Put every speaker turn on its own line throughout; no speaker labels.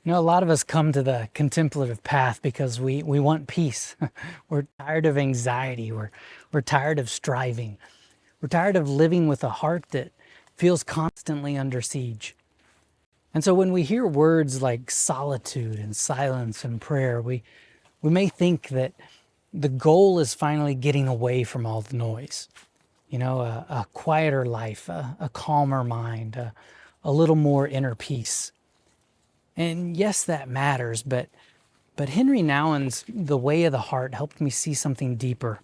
You know, a lot of us come to the contemplative path because we want peace. We're tired of anxiety. We're tired of striving. We're tired of living with a heart that feels constantly under siege. And so when we hear words like solitude and silence and prayer, we may think that the goal is finally getting away from all the noise. You know, a quieter life, a calmer mind, a little more inner peace. And yes, that matters, but Henri Nouwen's The Way of the Heart helped me see something deeper.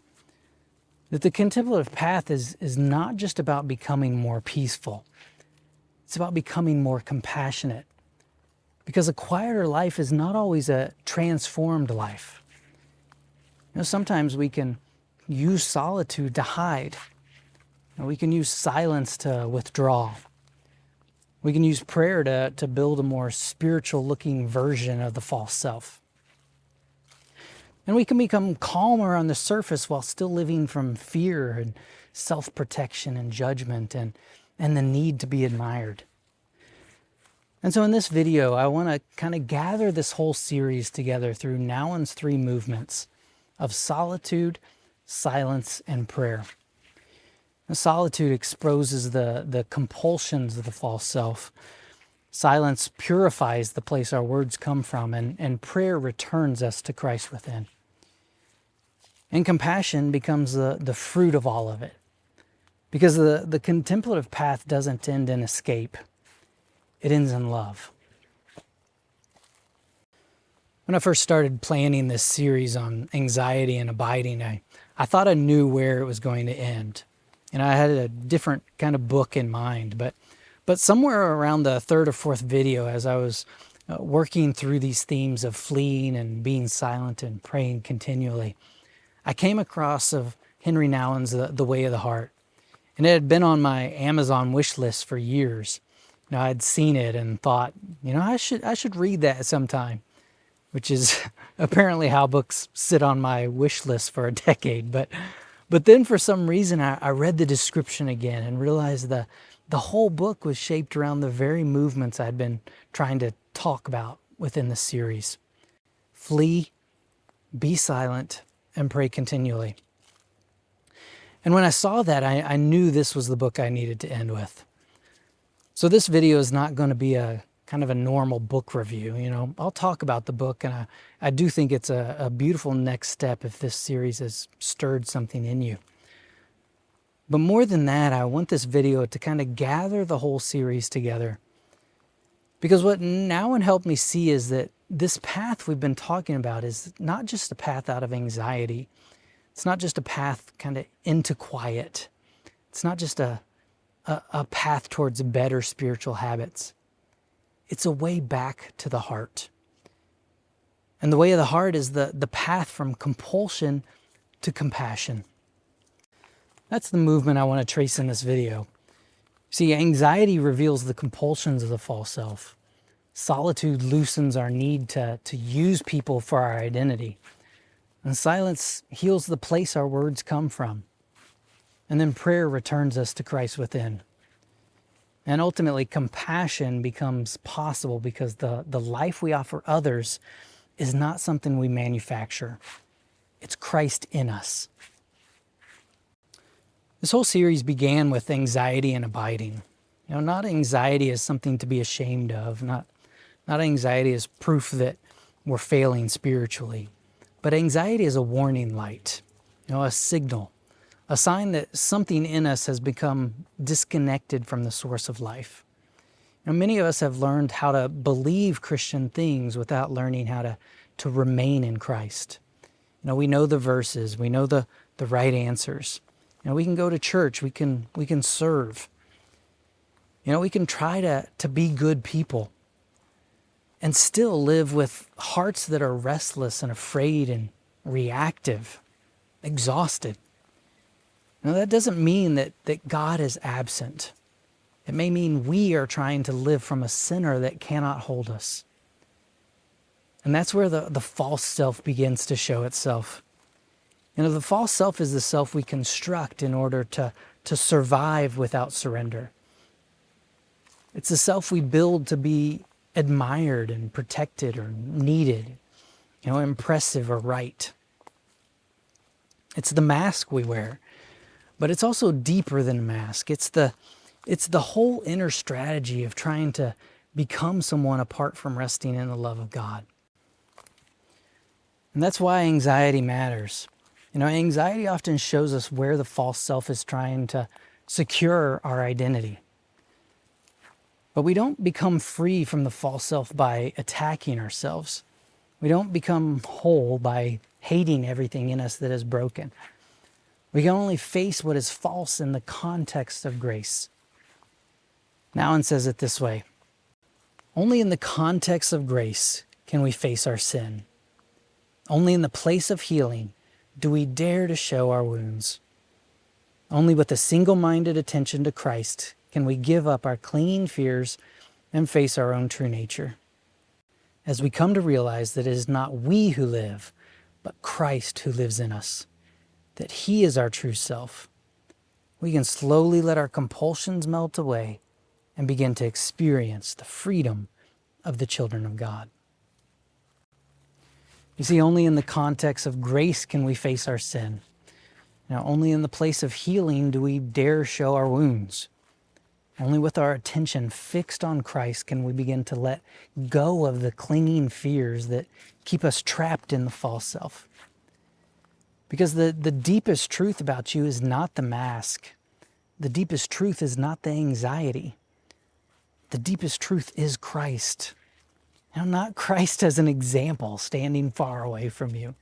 That the contemplative path is not just about becoming more peaceful. It's about becoming more compassionate. Because a quieter life is not always a transformed life. You know, sometimes we can use solitude to hide. You know, we can use silence to withdraw. We can use prayer to build a more spiritual-looking version of the false self. And we can become calmer on the surface while still living from fear and self-protection and judgment and the need to be admired. And so in this video, I want to kind of gather this whole series together through Nouwen's 3 movements of solitude, silence, and prayer. Solitude exposes the compulsions of the false self. Silence purifies the place our words come from, and prayer returns us to Christ within. And compassion becomes the fruit of all of it. Because the contemplative path doesn't end in escape. It ends in love. When I first started planning this series on anxiety and abiding, I thought I knew where it was going to end. And I had a different kind of book in mind, but somewhere around the 3rd or 4th video, as I was working through these themes of fleeing and being silent and praying continually, I came across of Henri Nouwen's The Way of the Heart. And it had been on my Amazon wish list for years. You know, I'd seen it and thought, you know, I should read that sometime, which is apparently how books sit on my wish list for a decade. But then for some reason, I read the description again and realized the whole book was shaped around the very movements I'd been trying to talk about within the series. Flee, be silent, and pray continually. And when I saw that, I knew this was the book I needed to end with. So this video is not going to be a kind of a normal book review. You know, I'll talk about the book, and I do think it's a beautiful next step if this series has stirred something in you. But more than that, I want this video to kind of gather the whole series together. Because what Nouwen helped me see is that this path we've been talking about is not just a path out of anxiety. It's not just a path kind of into quiet. It's not just a path towards better spiritual habits. It's a way back to the heart. And the way of the heart is the path from compulsion to compassion. That's the movement I want to trace in this video. See, anxiety reveals the compulsions of the false self. Solitude loosens our need to use people for our identity. And silence heals the place our words come from. And then prayer returns us to Christ within. And ultimately, compassion becomes possible because the life we offer others is not something we manufacture. It's Christ in us. This whole series began with anxiety and abiding. You know, not anxiety as something to be ashamed of, not anxiety as proof that we're failing spiritually, but anxiety is a warning light, you know, a signal, a sign that something in us has become disconnected from the source of life. You know, many of us have learned how to believe Christian things without learning how to remain in Christ. You know, we know the verses, we know the right answers. You know, we can go to church, we can serve. You know, we can try to be good people and still live with hearts that are restless and afraid and reactive, exhausted. Now, that doesn't mean that God is absent. It may mean we are trying to live from a center that cannot hold us. And that's where the false self begins to show itself. You know, the false self is the self we construct in order to survive without surrender. It's the self we build to be admired and protected or needed, impressive or right. It's the mask we wear, but it's also deeper than a mask. It's the whole inner strategy of trying to become someone apart from resting in the love of God. And that's why anxiety matters. Anxiety often shows us where the false self is trying to secure our identity. But we don't become free from the false self by attacking ourselves. We don't become whole by hating everything in us that is broken. We can only face what is false in the context of grace. Nouwen says it this way: only in the context of grace can we face our sin. Only in the place of healing do we dare to show our wounds. Only with a single-minded attention to Christ can we give up our clinging fears and face our own true nature. As we come to realize that it is not we who live, but Christ who lives in us, that He is our true self, we can slowly let our compulsions melt away and begin to experience the freedom of the children of God. You see, only in the context of grace can we face our sin. Only in the place of healing do we dare show our wounds. Only with our attention fixed on Christ can we begin to let go of the clinging fears that keep us trapped in the false self. Because the deepest truth about you is not the mask. The deepest truth is not the anxiety. The deepest truth is Christ. Not Christ as an example standing far away from you,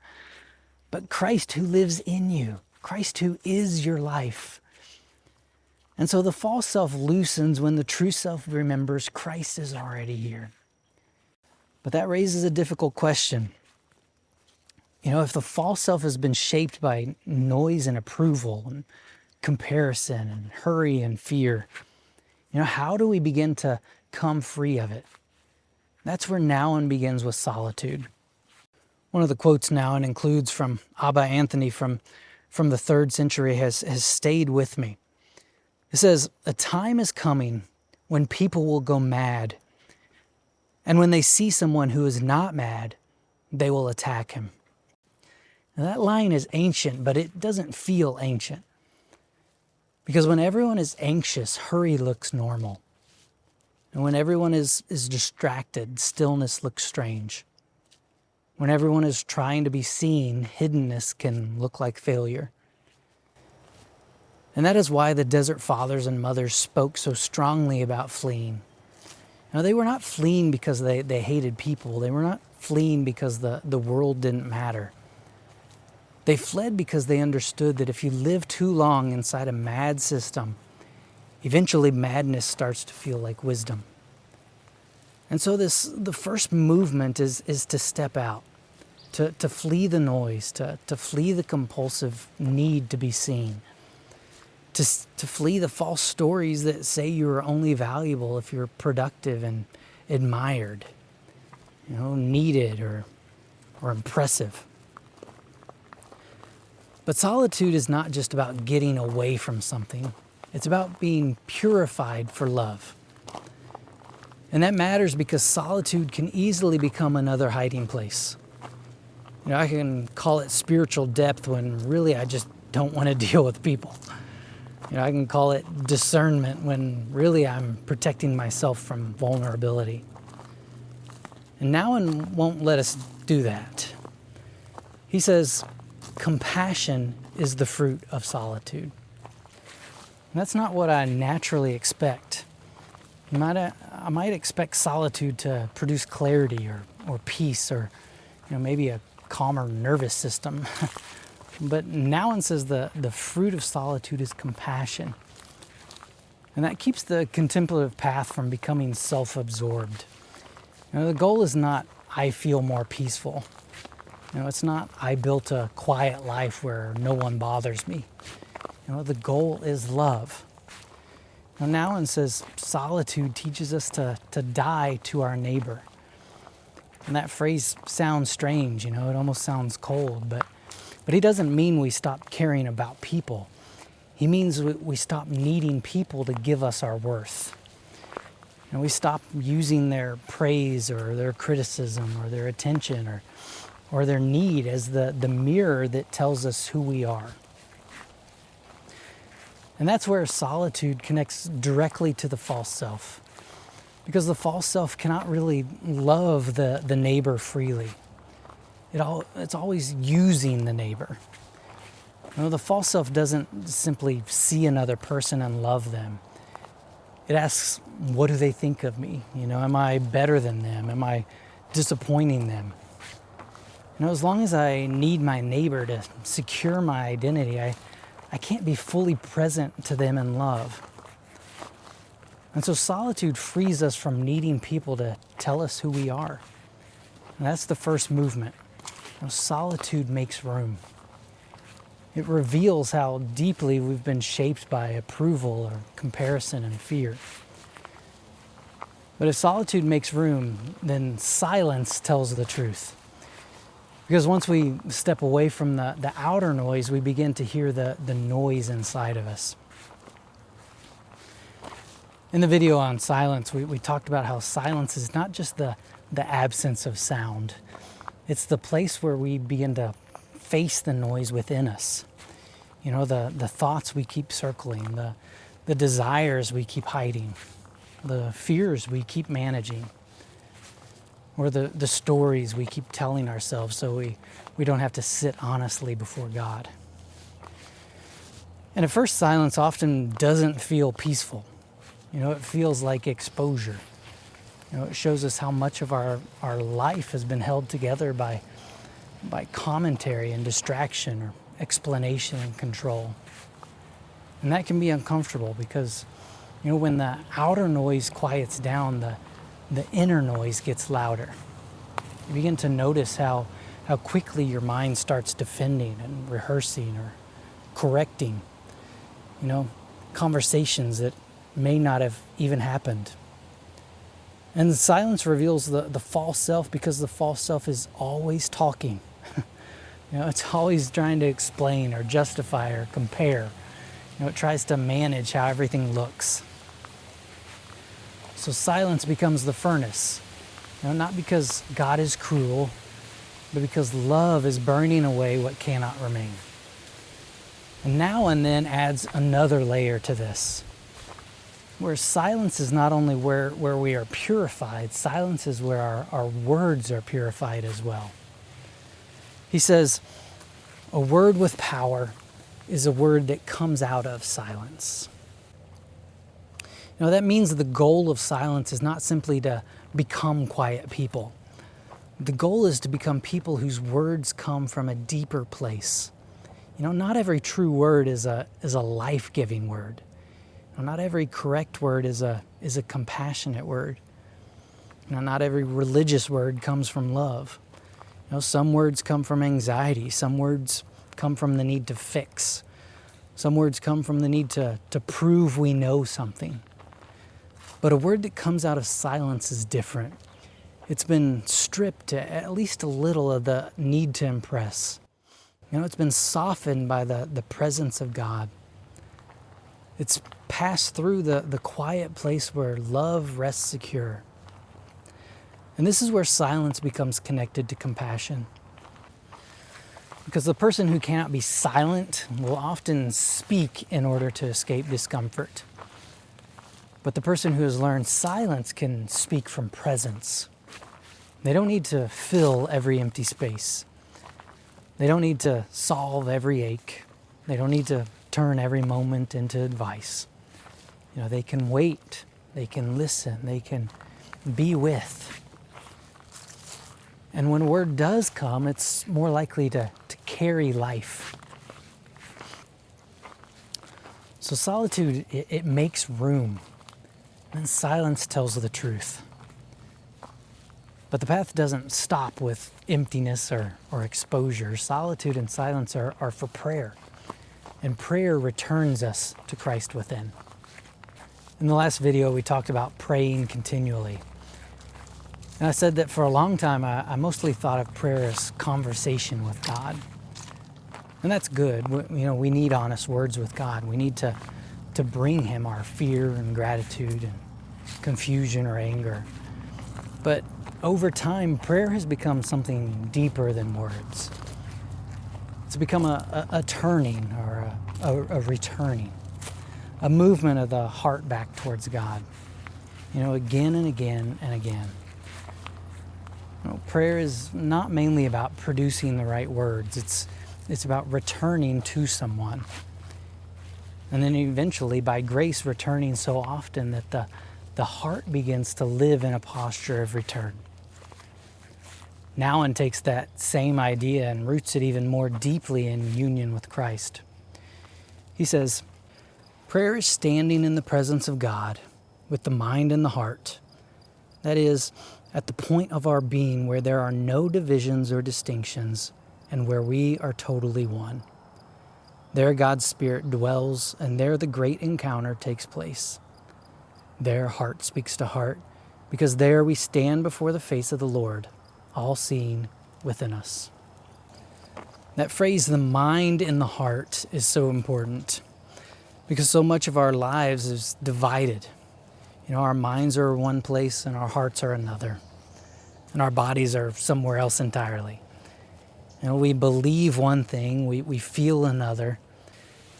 but Christ who lives in you, Christ who is your life. And so the false self loosens when the true self remembers Christ is already here. But that raises a difficult question. If the false self has been shaped by noise and approval and comparison and hurry and fear, how do we begin to come free of it? That's where Nouwen begins with solitude. One of the quotes Nouwen includes from Abba Anthony from the 3rd century has stayed with me. It says, "A time is coming when people will go mad, and when they see someone who is not mad, they will attack him." Now that line is ancient, but it doesn't feel ancient. Because when everyone is anxious, hurry looks normal. And when everyone is distracted, stillness looks strange. When everyone is trying to be seen, hiddenness can look like failure. And that is why the desert fathers and mothers spoke so strongly about fleeing. They were not fleeing because they hated people. They were not fleeing because the world didn't matter. They fled because they understood that if you live too long inside a mad system, eventually madness starts to feel like wisdom. And so the first movement is to step out, to flee the noise, to flee the compulsive need to be seen, to flee the false stories that say you are only valuable if you're productive and admired, needed or impressive. But solitude is not just about getting away from something. It's about being purified for love. And that matters because solitude can easily become another hiding place. I can call it spiritual depth when really I just don't want to deal with people. I can call it discernment when really I'm protecting myself from vulnerability. And Nouwen won't let us do that. He says, compassion is the fruit of solitude. And that's not what I naturally expect. I might expect solitude to produce clarity or peace or maybe a calmer nervous system. But Nouwen says the fruit of solitude is compassion. And that keeps the contemplative path from becoming self-absorbed. The goal is not, I feel more peaceful. It's not, I built a quiet life where no one bothers me. The goal is love. Now Nouwen says solitude teaches us to die to our neighbor. And that phrase sounds strange, it almost sounds cold, but he doesn't mean we stop caring about people. He means we stop needing people to give us our worth. And we stop using their praise or their criticism or their attention or their need as the mirror that tells us who we are. And that's where solitude connects directly to the false self. Because the false self cannot really love the neighbor freely. It's always using the neighbor. The false self doesn't simply see another person and love them. It asks, what do they think of me? Am I better than them? Am I disappointing them? As long as I need my neighbor to secure my identity, I can't be fully present to them in love. And so solitude frees us from needing people to tell us who we are. And that's the first movement. Solitude makes room. It reveals how deeply we've been shaped by approval or comparison and fear. But if solitude makes room, then silence tells the truth. Because once we step away from the outer noise, we begin to hear the noise inside of us. In the video on silence, we talked about how silence is not just the absence of sound. It's the place where we begin to face the noise within us. The thoughts we keep circling, the desires we keep hiding, the fears we keep managing, or the stories we keep telling ourselves so we don't have to sit honestly before God. And at first, silence often doesn't feel peaceful. It feels like exposure. It shows us how much of our life has been held together by commentary and distraction or explanation and control. And that can be uncomfortable because, when the outer noise quiets down, the inner noise gets louder. You begin to notice how quickly your mind starts defending and rehearsing or correcting, conversations that may not have even happened. And the silence reveals the false self because the false self is always talking. It's always trying to explain or justify or compare. It tries to manage how everything looks. So silence becomes the furnace. Not because God is cruel, but because love is burning away what cannot remain. And now and then adds another layer to this, where silence is not only where we are purified, silence is where our words are purified as well. He says, a word with power is a word that comes out of silence. That means the goal of silence is not simply to become quiet people. The goal is to become people whose words come from a deeper place. Not every true word is a life-giving word. Not every correct word is a compassionate word. Not every religious word comes from love. Some words come from anxiety. Some words come from the need to fix. Some words come from the need to prove we know something. But a word that comes out of silence is different. It's been stripped to at least a little of the need to impress. It's been softened by the presence of God. It's passed through the quiet place where love rests secure. And this is where silence becomes connected to compassion. Because the person who cannot be silent will often speak in order to escape discomfort. But the person who has learned silence can speak from presence. They don't need to fill every empty space. They don't need to solve every ache. They don't need to turn every moment into advice. They can wait. They can listen. They can be with. And when a word does come, it's more likely to carry life. So solitude, it makes room. And silence tells the truth. But the path doesn't stop with emptiness or exposure. Solitude and silence are for prayer. And prayer returns us to Christ within. In the last video, we talked about praying continually. And I said that for a long time, I mostly thought of prayer as conversation with God. And that's good. We need honest words with God. We need to bring Him our fear and gratitude and confusion or anger. But over time, prayer has become something deeper than words. It's become a turning or a returning, a movement of the heart back towards God, again and again and again. Prayer is not mainly about producing the right words. It's about returning to someone. And then eventually, by grace, returning so often that the heart begins to live in a posture of return. Nouwen takes that same idea and roots it even more deeply in union with Christ. He says, prayer is standing in the presence of God with the mind and the heart. That is, at the point of our being where there are no divisions or distinctions and where we are totally one. There God's Spirit dwells, and there the great encounter takes place. There heart speaks to heart, because there we stand before the face of the Lord, all seeing within us. That phrase, the mind and the heart, is so important, because so much of our lives is divided. Our minds are one place and our hearts are another, and our bodies are somewhere else entirely. We believe one thing, we feel another,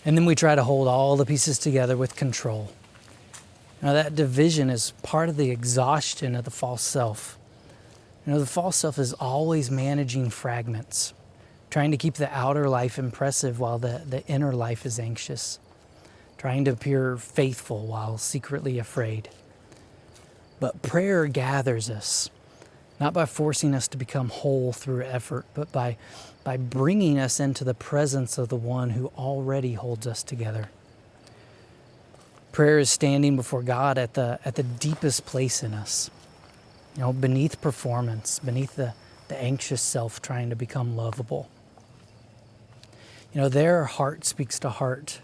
and then we try to hold all the pieces together with control. That division is part of the exhaustion of the false self. The false self is always managing fragments, trying to keep the outer life impressive while the inner life is anxious, trying to appear faithful while secretly afraid. But prayer gathers us, not by forcing us to become whole through effort, but by bringing us into the presence of the one who already holds us together. Prayer is standing before God at the deepest place in us, beneath performance, beneath the anxious self trying to become lovable. Their heart speaks to heart.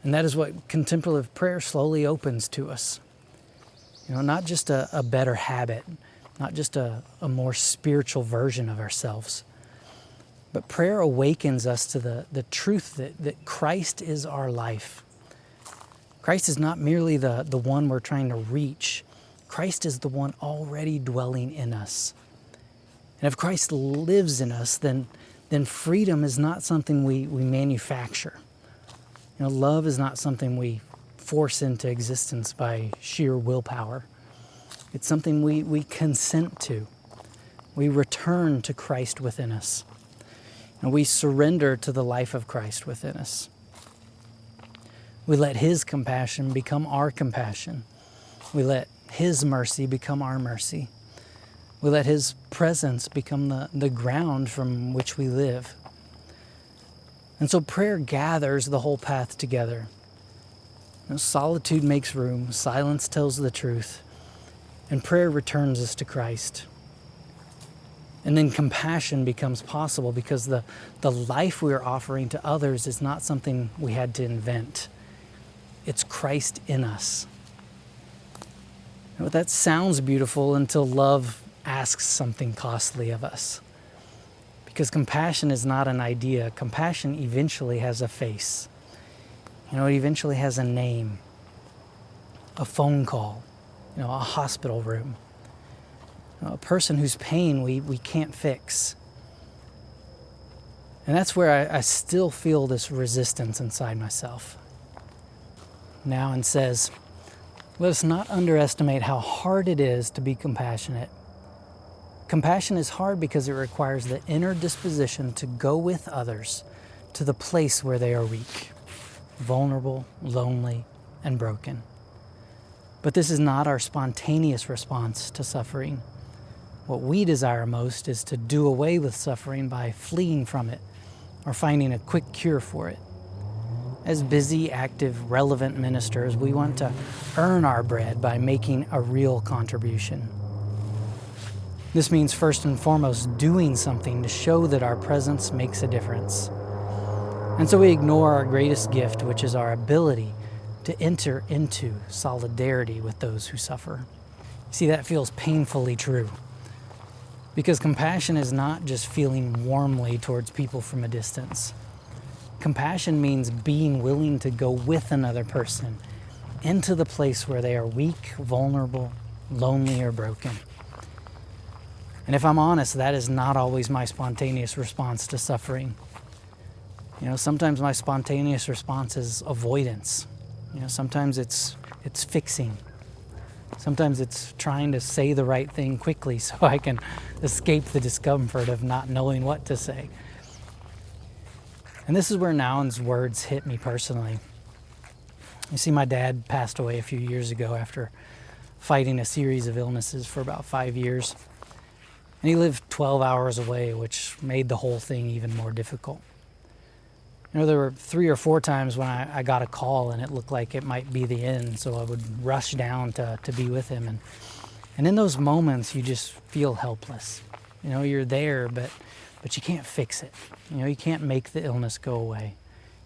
And that is what contemplative prayer slowly opens to us. Not just a better habit, not just a more spiritual version of ourselves, but prayer awakens us to the truth that Christ is our life. Christ is not merely the one we're trying to reach. Christ is the one already dwelling in us. And if Christ lives in us, then freedom is not something we manufacture. Love is not something we force into existence by sheer willpower. It's something we consent to. We return to Christ within us. And we surrender to the life of Christ within us. We let His compassion become our compassion. We let His mercy become our mercy. We let His presence become the ground from which we live. And so prayer gathers the whole path together. Solitude makes room, silence tells the truth, and prayer returns us to Christ. And then compassion becomes possible because the life we are offering to others is not something we had to invent. It's Christ in us. That sounds beautiful until love asks something costly of us. Because compassion is not an idea. Compassion eventually has a face. It eventually has a name, a phone call, a hospital room, a person whose pain we can't fix. And that's where I still feel this resistance inside myself. Nouwen says, let us not underestimate how hard it is to be compassionate. Compassion is hard because it requires the inner disposition to go with others to the place where they are weak, vulnerable, lonely, and broken. But this is not our spontaneous response to suffering. What we desire most is to do away with suffering by fleeing from it or finding a quick cure for it. As busy, active, relevant ministers, we want to earn our bread by making a real contribution. This means first and foremost doing something to show that our presence makes a difference. And so we ignore our greatest gift, which is our ability to enter into solidarity with those who suffer. See, that feels painfully true. Because compassion is not just feeling warmly towards people from a distance. Compassion means being willing to go with another person into the place where they are weak, vulnerable, lonely, or broken. And if I'm honest, that is not always my spontaneous response to suffering. Sometimes my spontaneous response is avoidance. Sometimes it's fixing. Sometimes it's trying to say the right thing quickly so I can escape the discomfort of not knowing what to say. And this is where Nouwen's words hit me personally. You see, my dad passed away a few years ago after fighting a series of illnesses for about 5 years. And he lived 12 hours away, which made the whole thing even more difficult. There were 3 or 4 times when I got a call and it looked like it might be the end, so I would rush down to be with him. And in those moments, you just feel helpless. You're there, but you can't fix it. You can't make the illness go away.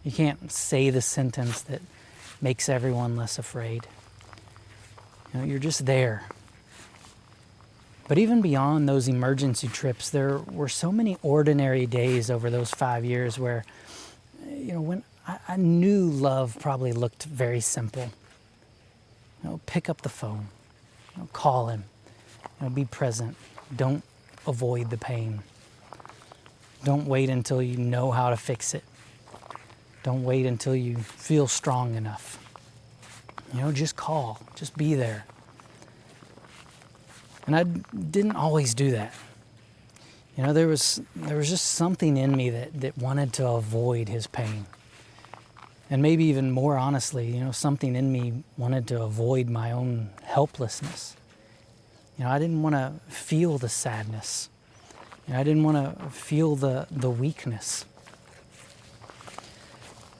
You can't say the sentence that makes everyone less afraid. You're just there. But even beyond those emergency trips, there were so many ordinary days over those 5 years where when I knew love probably looked very simple. Pick up the phone, call him, be present. Don't avoid the pain. Don't wait until you know how to fix it. Don't wait until you feel strong enough. Just call, just be there. And I didn't always do that. There was just something in me that wanted to avoid his pain. And maybe even more honestly, something in me wanted to avoid my own helplessness. I didn't want to feel the sadness. I didn't want to feel the weakness.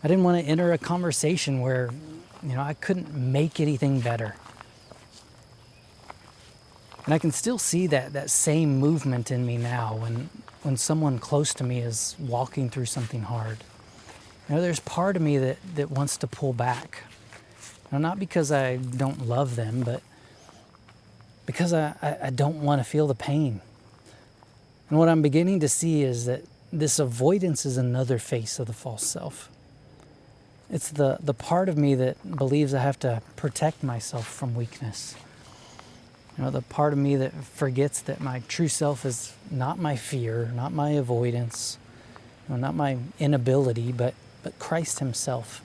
I didn't want to enter a conversation where, I couldn't make anything better. And I can still see that same movement in me now when someone close to me is walking through something hard. There's part of me that wants to pull back. Not because I don't love them, but because I don't want to feel the pain. And what I'm beginning to see is that this avoidance is another face of the false self. It's the part of me that believes I have to protect myself from weakness. The part of me that forgets that my true self is not my fear, not my avoidance, not my inability, but Christ himself.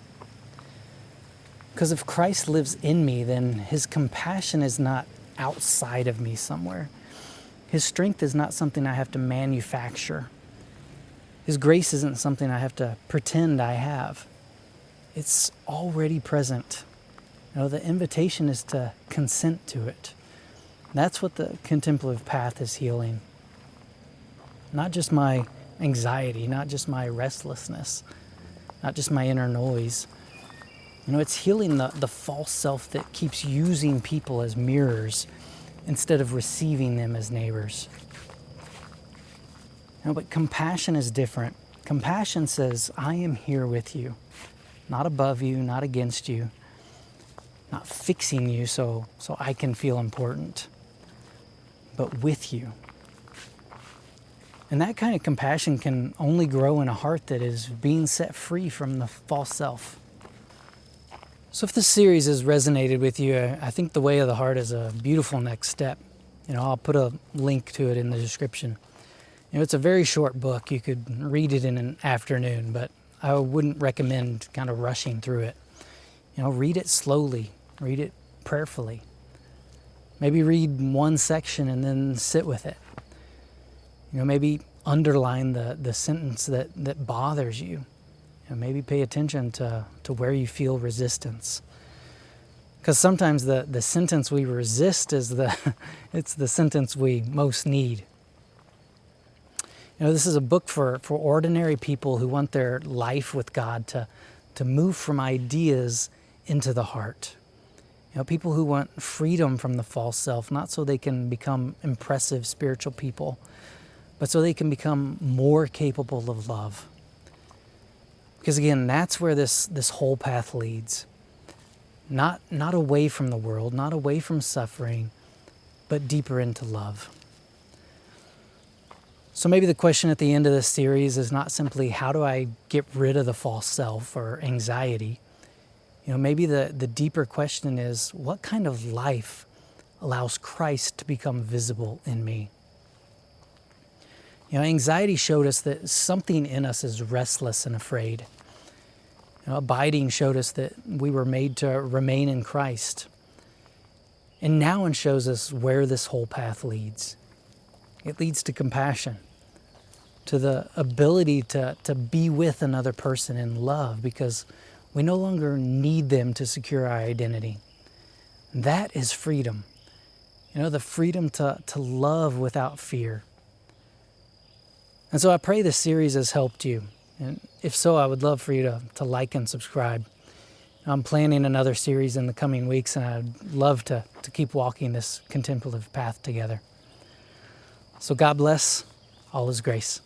Because if Christ lives in me, then his compassion is not outside of me somewhere. His strength is not something I have to manufacture. His grace isn't something I have to pretend I have. It's already present. The invitation is to consent to it. That's what the contemplative path is healing. Not just my anxiety, not just my restlessness, not just my inner noise. It's healing the false self that keeps using people as mirrors instead of receiving them as neighbors. But compassion is different. Compassion says, I am here with you, not above you, not against you, not fixing you so I can feel important, but with you. And that kind of compassion can only grow in a heart that is being set free from the false self. So if this series has resonated with you, I think The Way of the Heart is a beautiful next step. I'll put a link to it in the description. It's a very short book. You could read it in an afternoon, but I wouldn't recommend kind of rushing through it. Read it slowly, read it prayerfully. Maybe read one section and then sit with it. Maybe underline the sentence that bothers you. Maybe pay attention to where you feel resistance. Because sometimes the sentence we resist is it's the sentence we most need. This is a book for ordinary people who want their life with God to move from ideas into the heart. People who want freedom from the false self, not so they can become impressive spiritual people, but so they can become more capable of love. Because again, that's where this whole path leads. Not away from the world, not away from suffering, but deeper into love. So maybe the question at the end of this series is not simply how do I get rid of the false self or anxiety. Maybe the deeper question is, what kind of life allows Christ to become visible in me? Anxiety showed us that something in us is restless and afraid. Abiding showed us that we were made to remain in Christ. And Nouwen shows us where this whole path leads. It leads to compassion, to the ability to be with another person in love because we no longer need them to secure our identity. That is freedom. The freedom to love without fear. And so I pray this series has helped you. And if so, I would love for you to like and subscribe. I'm planning another series in the coming weeks, and I'd love to keep walking this contemplative path together. So God bless. All is grace.